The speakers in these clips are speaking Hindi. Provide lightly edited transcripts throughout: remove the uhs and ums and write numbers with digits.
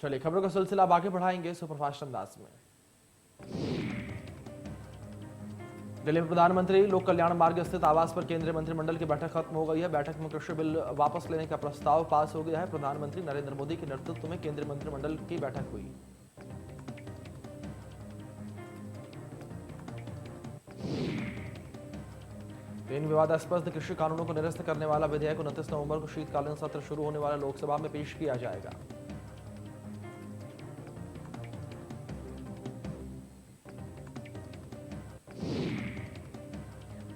चलिए खबरों का सिलसिला अब आगे बढ़ाएंगे सुपरफास्ट अंदाज में। दिल्ली में प्रधानमंत्री लोक कल्याण मार्ग स्थित आवास पर केंद्रीय मंत्रिमंडल की बैठक खत्म हो गई है। बैठक में कृषि बिल वापस लेने का प्रस्ताव पास हो गया है। प्रधानमंत्री नरेंद्र मोदी के नेतृत्व में केंद्रीय मंत्रिमंडल की बैठक हुई। तीन विवादास्पद कृषि कानूनों को निरस्त करने वाला विधेयक 29 नवंबर को शीतकालीन सत्र शुरू होने वाला लोकसभा में पेश किया जाएगा।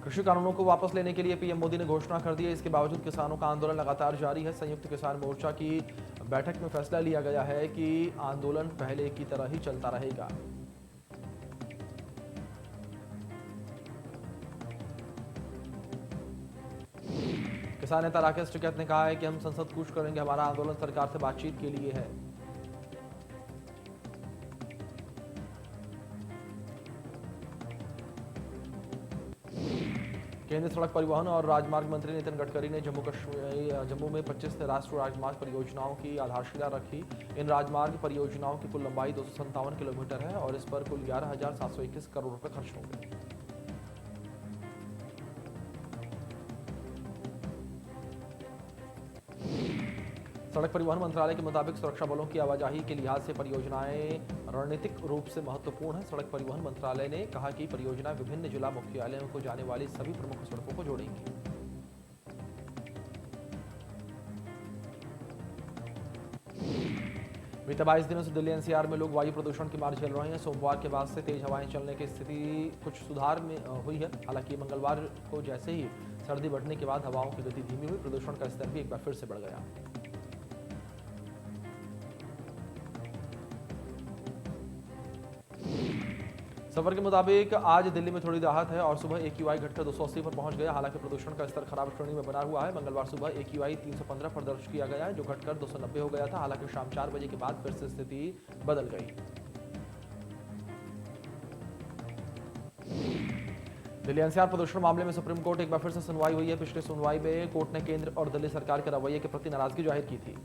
कृषि कानूनों को वापस लेने के लिए पीएम मोदी ने घोषणा कर दी है। इसके बावजूद किसानों का आंदोलन लगातार जारी है। संयुक्त किसान मोर्चा की बैठक में फैसला लिया गया है कि आंदोलन पहले की तरह ही चलता रहेगा। किसान नेता राकेश टिकैत ने कहा है कि हम संसद कूच करेंगे, हमारा आंदोलन सरकार से बातचीत के लिए है। केंद्रीय सड़क परिवहन और राजमार्ग मंत्री नितिन गडकरी ने जम्मू में 25 राष्ट्रीय राजमार्ग परियोजनाओं की आधारशिला रखी। इन राजमार्ग परियोजनाओं की कुल लंबाई 257 किलोमीटर है और इस पर कुल 11,721 करोड़ रुपए खर्च होंगे। सड़क परिवहन मंत्रालय के मुताबिक सुरक्षा बलों की आवाजाही के लिहाज से परियोजनाएं रणनीतिक रूप से महत्वपूर्ण है। सड़क परिवहन मंत्रालय ने कहा कि परियोजनाएं विभिन्न जिला मुख्यालयों को जाने वाली सभी प्रमुख सड़कों को जोड़ेंगी। बीते 22 दिनों से दिल्ली एनसीआर में लोग वायु प्रदूषण की मार झेल रहे हैं। सोमवार के बाद से तेज हवाएं चलने की स्थिति कुछ सुधार में हुई है। हालांकि मंगलवार को जैसे ही सर्दी बढ़ने के बाद हवाओं की गति धीमी हुई, प्रदूषण का स्तर भी एक बार फिर से बढ़ गया। सफर के मुताबिक आज दिल्ली में थोड़ी राहत है और सुबह AQI घटकर 280 पर पहुंच गया। हालांकि प्रदूषण का स्तर खराब श्रेणी में बना हुआ है। मंगलवार सुबह AQI 315 पर दर्ज किया गया है, जो घटकर 290 हो गया था। हालांकि शाम 4 बजे के बाद फिर से स्थिति बदल गई। दिल्ली एनसीआर प्रदूषण मामले में सुप्रीम कोर्ट एक बार फिर से सुनवाई हुई है। पिछली सुनवाई में कोर्ट ने केंद्र और दिल्ली सरकार के रवैये के प्रति नाराजगी जाहिर की थी।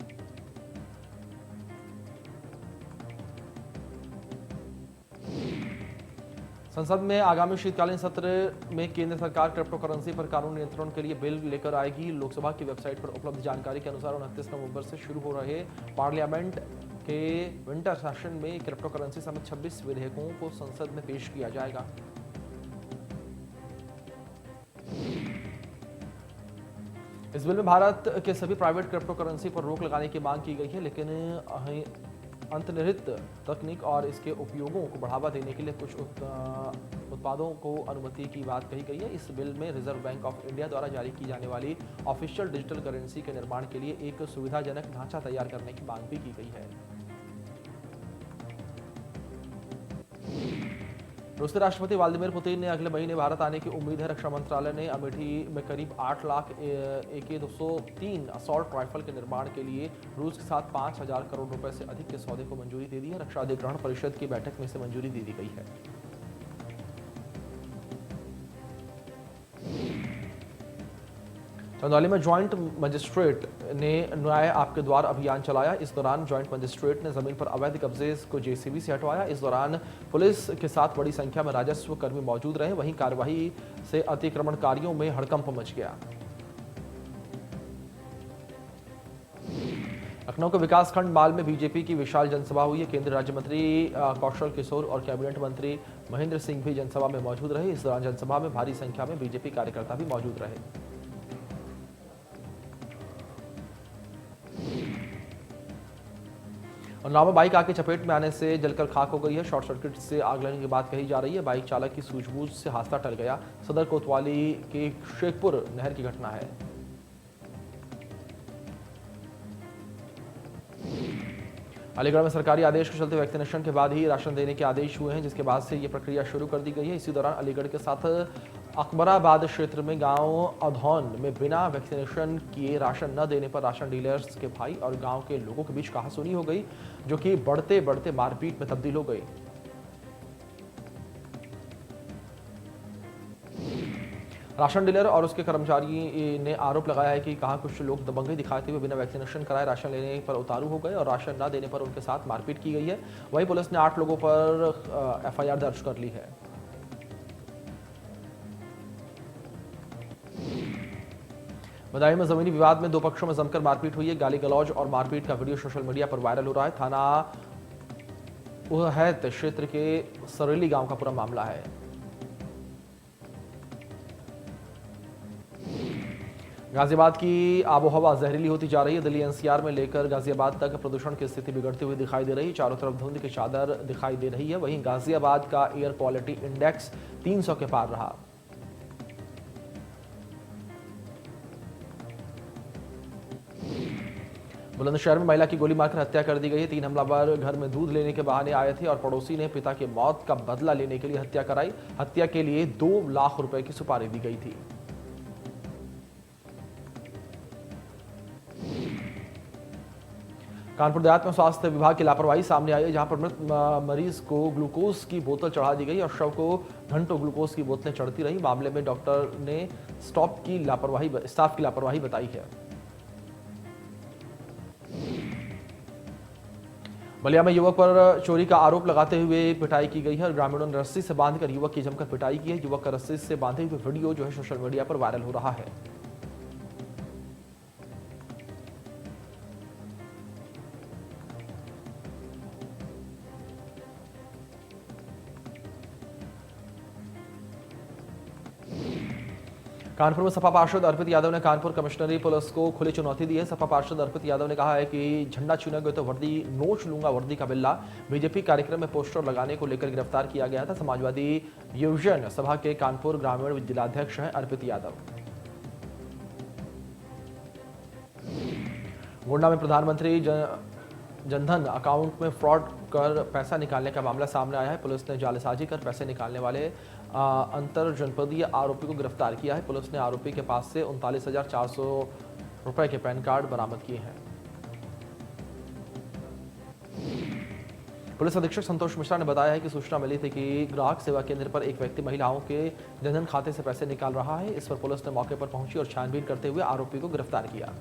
संसद में आगामी शीतकालीन सत्र में केंद्र सरकार क्रिप्टो करेंसी पर कानूनी नियंत्रण के लिए बिल लेकर आएगी। लोकसभा की वेबसाइट पर उपलब्ध जानकारी के अनुसार 29 नवंबर से शुरू हो रहे पार्लियामेंट के विंटर सेशन में क्रिप्टो करेंसी समेत 26 विधेयकों को संसद में पेश किया जाएगा। इस बिल में भारत के सभी प्राइवेट क्रिप्टो करेंसी पर रोक लगाने की मांग की गई है, लेकिन अंतर्निहित तकनीक और इसके उपयोगों को बढ़ावा देने के लिए कुछ उत्पादों को अनुमति की बात कही गई है। इस बिल में रिजर्व बैंक ऑफ इंडिया द्वारा जारी की जाने वाली ऑफिशियल डिजिटल करेंसी के निर्माण के लिए एक सुविधाजनक ढांचा तैयार करने की मांग भी की गई है। रूस के राष्ट्रपति व्लादिमीर पुतिन ने अगले महीने भारत आने की उम्मीद है। रक्षा मंत्रालय ने अमेठी में करीब 8 लाख AK-203 असॉल्ट राइफल के निर्माण के लिए रूस के साथ 5,000 करोड़ रुपए से अधिक के सौदे को मंजूरी दे दी है। रक्षा अधिग्रहण परिषद की बैठक में इसे मंजूरी दे दी गई है। चंदौली में ज्वाइंट मजिस्ट्रेट ने न्याय आपके द्वार अभियान चलाया। इस दौरान ज्वाइंट मजिस्ट्रेट ने जमीन पर अवैध कब्जे को JCB से हटवाया। इस दौरान पुलिस के साथ बड़ी संख्या में राजस्व कर्मी मौजूद रहे। वहीं कार्यवाही से अतिक्रमणकारियों में हड़कंप मच गया। लखनऊ के विकासखंड माल में बीजेपी की विशाल जनसभा हुई है। केंद्रीय राज्य मंत्री कौशल किशोर और कैबिनेट मंत्री महेंद्र सिंह भी जनसभा में मौजूद रहे। इस दौरान जनसभा में भारी संख्या में बीजेपी कार्यकर्ता भी मौजूद रहे। उन्नाव में बाइक आके चपेट में आने से जलकर खाक हो गई है। शॉर्ट सर्किट से आग लगने की बात कही जा रही है। बाइक चालक की सूझबूझ से हादसा टल गया। सदर कोतवाली के शेखपुर नहर की घटना है। अलीगढ़ में सरकारी आदेश के चलते वैक्सीनेशन के बाद ही राशन देने के आदेश हुए हैं, जिसके बाद से ये प्रक्रिया शुरू कर दी गई है। इसी दौरान अलीगढ़ के साथ अकबराबाद क्षेत्र में गांव अधौन में बिना वैक्सीनेशन किए राशन न देने पर राशन डीलर्स के भाई और गांव के लोगों के बीच कहासुनी हो गई, जो कि बढ़ते बढ़ते मारपीट में तब्दील हो गई। राशन डीलर और उसके कर्मचारी ने आरोप लगाया है कि कहा कुछ लोग दबंगई दिखाते हुए बिना वैक्सीनेशन कराए राशन लेने पर उतारू हो गए और राशन न देने पर उनके साथ मारपीट की गई है। वहीं पुलिस ने 8 लोगों पर एफआईआर दर्ज कर ली है। बदायूं में जमीनी विवाद में 2 पक्षों में जमकर मारपीट हुई है। गाली गलौज और मारपीट का वीडियो सोशल मीडिया पर वायरल हो रहा है। थाना उहैत क्षेत्र के सरेली गांव का पूरा मामला है। गाजियाबाद की आबोहवा जहरीली होती जा रही है। दिल्ली एनसीआर में लेकर गाजियाबाद तक प्रदूषण की स्थिति बिगड़ती हुई दिखाई दे रही है। चारों तरफ धुंध की चादर दिखाई दे रही है। वहीं गाजियाबाद का एयर क्वालिटी इंडेक्स 300 के पार रहा। बुलंदशहर में महिला की गोली मारकर हत्या कर दी गई है। 3 हमलावर घर में दूध लेने के बहाने आए थे और पड़ोसी ने पिता की मौत का बदला लेने के लिए हत्या कराई। हत्या के लिए 2 लाख रुपए की सुपारी दी गई थी। कानपुर देहात में स्वास्थ्य विभाग की लापरवाही सामने आई है, जहां पर मृत मरीज को ग्लूकोज की बोतल चढ़ा दी गई और शव को घंटों ग्लूकोज की बोतलें चढ़ती रही। मामले में डॉक्टर ने स्टाफ की लापरवाही बताई है। बलिया में युवक पर चोरी का आरोप लगाते हुए पिटाई की गई है। ग्रामीणों ने रस्सी से बांधकर युवक की जमकर पिटाई की है। युवक का रस्सी से बांधे हुए वीडियो जो है सोशल मीडिया पर वायरल हो रहा है। कानपुर में सपा पार्षद अर्पित यादव ने कानपुर कमिश्नरी पुलिस को खुली चुनौती दी है। सपा पार्षद अर्पित यादव ने कहा है कि झंडा छूने तो वर्दी नोच लूंगा वर्दी का बिल्ला। बीजेपी कार्यक्रम में पोस्टर लगाने को लेकर गिरफ्तार किया गया था। समाजवादी युवजन सभा के कानपुर ग्रामीण जिलाध्यक्ष हैं अर्पित यादव। गोंडा में प्रधानमंत्री जनधन अकाउंट में फ्रॉड कर पैसा निकालने का मामला सामने आया है। पुलिस ने जालसाजी कर पैसे निकालने वाले अंतर जनपदीय आरोपी को गिरफ्तार किया है। पुलिस ने आरोपी के पास से 39,400 रुपए के पैन कार्ड बरामद किए हैं। पुलिस अधीक्षक संतोष मिश्रा ने बताया है कि सूचना मिली थी कि ग्राहक सेवा केंद्र पर एक व्यक्ति महिलाओं के जनधन खाते से पैसे निकाल रहा है। इस पर पुलिस ने मौके पर पहुंची और छानबीन करते हुए आरोपी को गिरफ्तार किया।